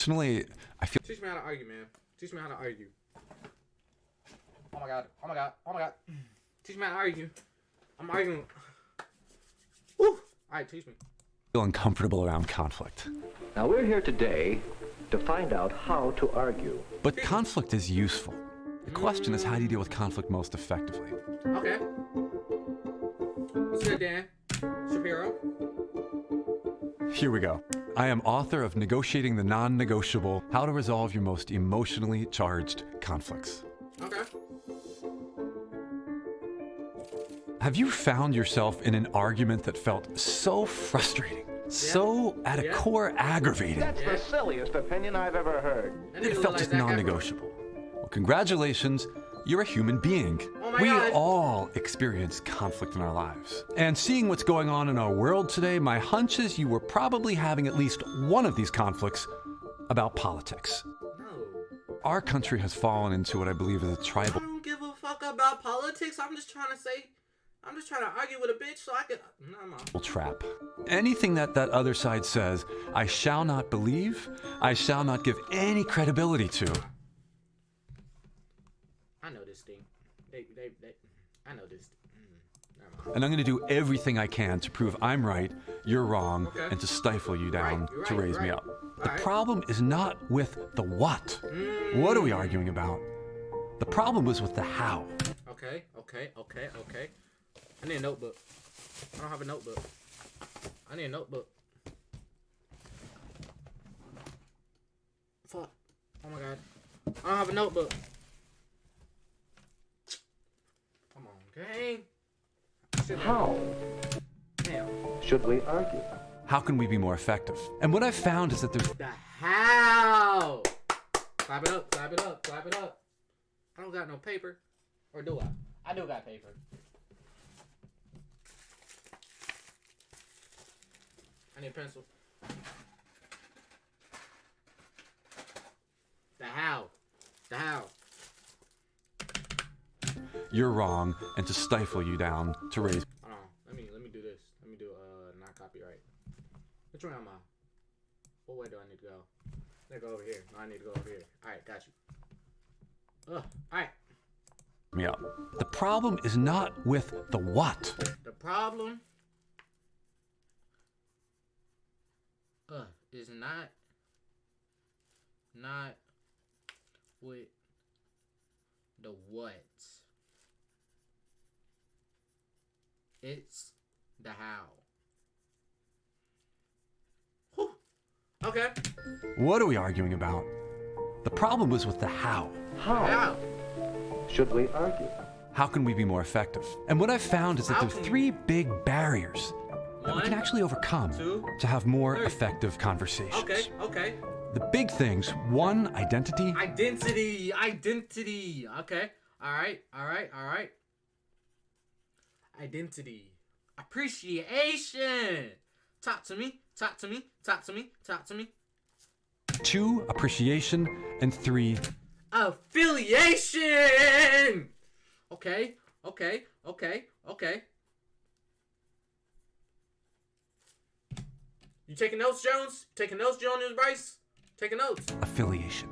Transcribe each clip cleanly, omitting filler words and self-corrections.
Personally, I feel. Teach me how to argue, man. Teach me how to argue. Oh my god. Oh my god. Oh my god. Teach me how to argue. I'm arguing. Woo! Alright, teach me. Feel uncomfortable around conflict. Now we're here today to find out how to argue. But conflict is useful. The question is, how do you deal with conflict most effectively? Okay. What's good, Dan? Shapiro? Here we go. I am author of Negotiating the Non-Negotiable: How to Resolve Your Most Emotionally Charged Conflicts. Okay. Have you found yourself in an argument that felt so frustrating, so at a core aggravating, That's the silliest opinion I've ever heard. that it felt just non-negotiable? Well, congratulations, you're a human being. Oh my We God. all experience conflict in our lives. And seeing what's going on in our world today, my hunch is you were probably having at least one of these conflicts about politics. No. Our country has fallen into what I believe is a I tribal don't give a fuck about politics. I'm just trying to argue with a bitch so I can. No. trap. Anything that other side says, I shall not believe, I shall not give any credibility to. I know this thing. I know this. Never mind. And I'm going to do everything I can to prove I'm right, you're wrong, Okay. and to stifle you down, Right, you're to right, raise you're me right. up. The Alright. problem is not with the what. What are we arguing about? The problem was with the how. Okay. I need a notebook. I don't have a notebook. I need a notebook. Fuck. Oh my god. I don't have a notebook. Come on, gang. How Damn. should we argue? How can we be more effective? And what I've found is that there's The how. Clap it up, clap it up, clap it up. I don't got no paper. Or do I? I do got paper. I need a pencil. The how. The how. you're wrong, and to stifle you down, to raise. Hold on. Let me do this. Let me do not copyright. Which one am I? What way do I need to go? I need to go over here. No, I need to go over here. Alright, got you. Alright. Me up. The problem is not with the what. The problem is not with the what. It's the how. Whew. Okay. What are we arguing about? The problem was with the how. How should we argue? How can we be more effective? And what I've found is that How there's can three big barriers that we can One, actually overcome two, to have more three. effective conversations. Okay. The big things: one, identity. Identity. Okay. All right. Identity. Appreciation. Talk to me. 2, appreciation. And 3, Affiliation. Okay. You taking notes, Jones? Taking notes, Jones Bryce? Taking notes. affiliation.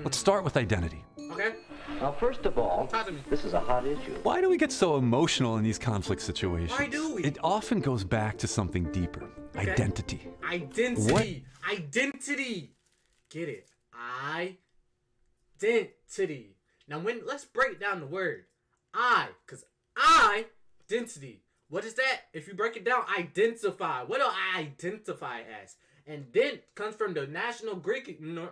Let's start with identity. Okay. Now, first of all, Talk to me. this is a hot issue. Why do we get so emotional in these conflict situations? Why do we? It often goes back to something deeper. Okay. Identity. Identity. Get it? Identity. Now, let's break down the word because identity. What is that? If you break it down, identify. What do I identify as? And then comes from the national Greek and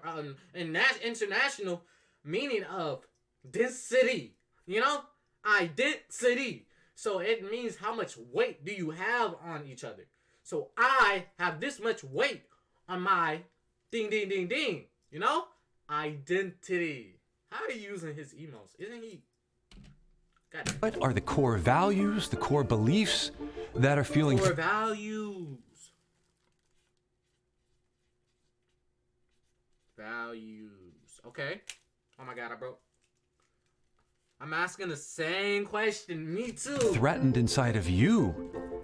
international meaning of density. You know, identity. So it means how much weight do you have on each other. So I have this much weight on my ding. You know, identity. How are you using his emails? Isn't he? God. What are the core values, the core beliefs that are feeling Core values. Okay. Oh my God, I broke. I'm asking the same question. Me too. threatened inside of you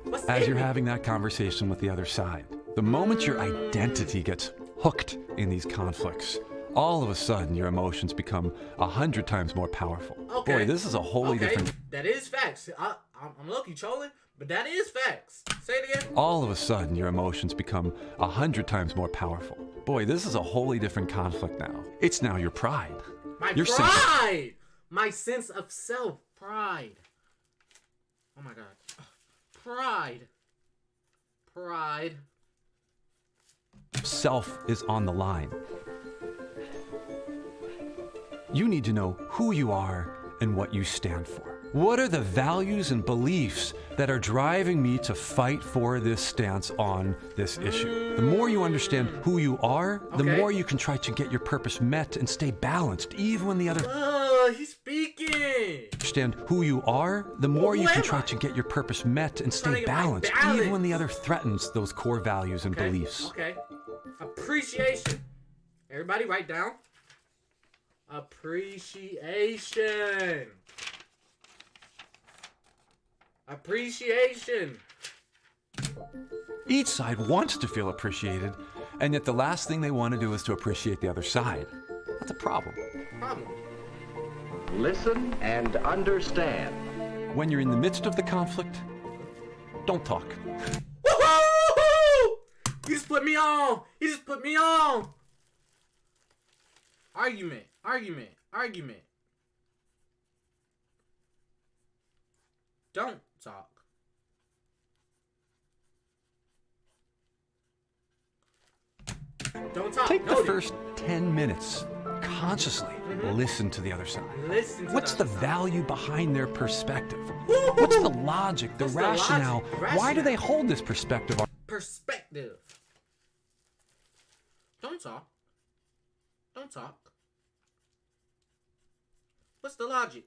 What's as in you're me? having that conversation with the other side? The moment your identity gets hooked in these conflicts, all of a sudden your emotions become 100 times more powerful. Okay. Boy, this is a wholly different... That is facts. I'm low-key trolling, but that is facts. Say it again. All of a sudden your emotions become 100 times more powerful. Boy, this is a wholly different conflict now. It's now your pride. Your pride! My sense of self. Pride. Oh my god. Pride. Pride. Self is on the line. You need to know who you are and what you stand for. What are the values and beliefs that are driving me to fight for this stance on this issue? The more you understand who you are, the more you can try to get your purpose met and stay balanced, even when the other... He's speaking! Understand who you are, the more you can try to get your purpose met and stay balanced, even when the other threatens those core values and beliefs. Okay. Appreciation. Everybody write down. Appreciation. Appreciation. Each side wants to feel appreciated, and yet the last thing they want to do is to appreciate the other side. That's a problem. Listen and understand. When you're in the midst of the conflict, don't talk. Woohoo! He just put me on. He just put me on. Argument. Argument. Argument. Don't talk. Don't talk. Take the first 10 minutes. Consciously listen to the other side. What's the value behind their perspective? What's the logic, the rationale? Why do they hold this perspective? Perspective. Don't talk. Don't talk. What's the logic?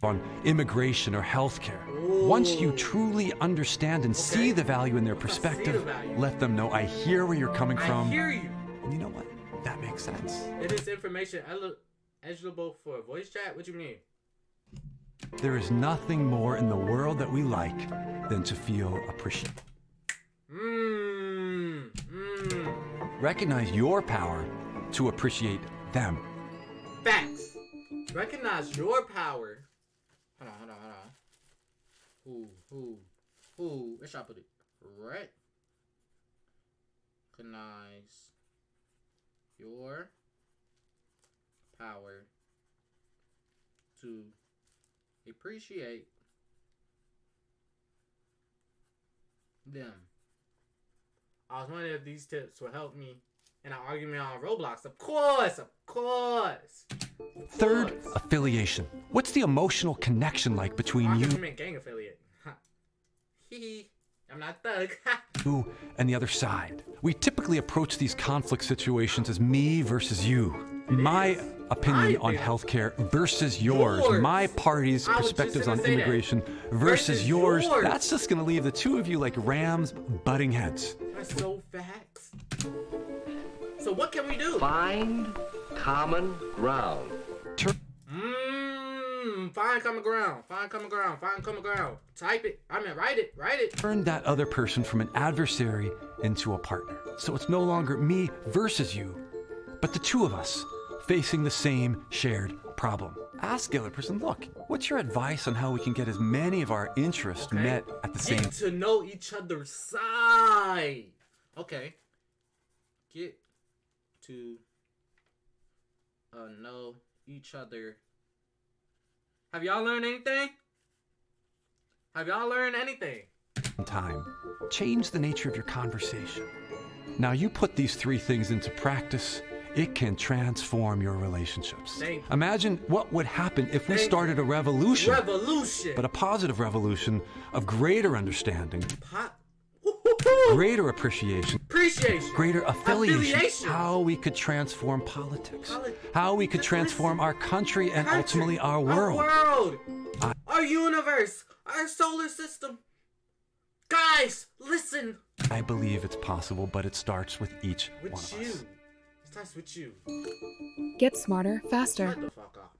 On immigration or healthcare. Once you truly understand and see the value in their perspective, let them know, I hear where you're coming from. I hear you. And you know what? That makes sense. It is information eligible for a voice chat? What do you mean? There is nothing more in the world that we like than to feel appreciated. Recognize your power to appreciate them. Facts. Recognize your power. Hold on. Where should I put it? Recognize your power to appreciate them. I was wondering if these tips will help me in an argument on Roblox. Of course. Third, affiliation. What's the emotional connection like between you gang affiliate. I'm not thug. you and the other side? We typically approach these conflict situations as me versus you. My opinion on healthcare versus yours. My party's perspectives on immigration versus yours. That's just going to leave the two of you like rams butting heads. That's so facts. So what can we do? Find common ground. Find common ground. Find common ground. Type it. Write it. Turn that other person from an adversary into a partner. So it's no longer me versus you, but the two of us facing the same shared problem. Ask the other person, look, what's your advice on how we can get as many of our interests met at the same time? Get to know each other's side. Okay. Get to know each other. Have y'all learned anything? Time. Change the nature of your conversation. Now you put these three things into practice, it can transform your relationships. Imagine what would happen if we started a revolution. But a positive revolution of greater understanding. Greater appreciation. Greater affiliation. How we could transform politics. How we could transform our country and ultimately our world. Our universe. Our solar system. Guys, listen. I believe it's possible, but it starts with each one of us. It starts with you. Get smarter, faster. Shut the fuck up.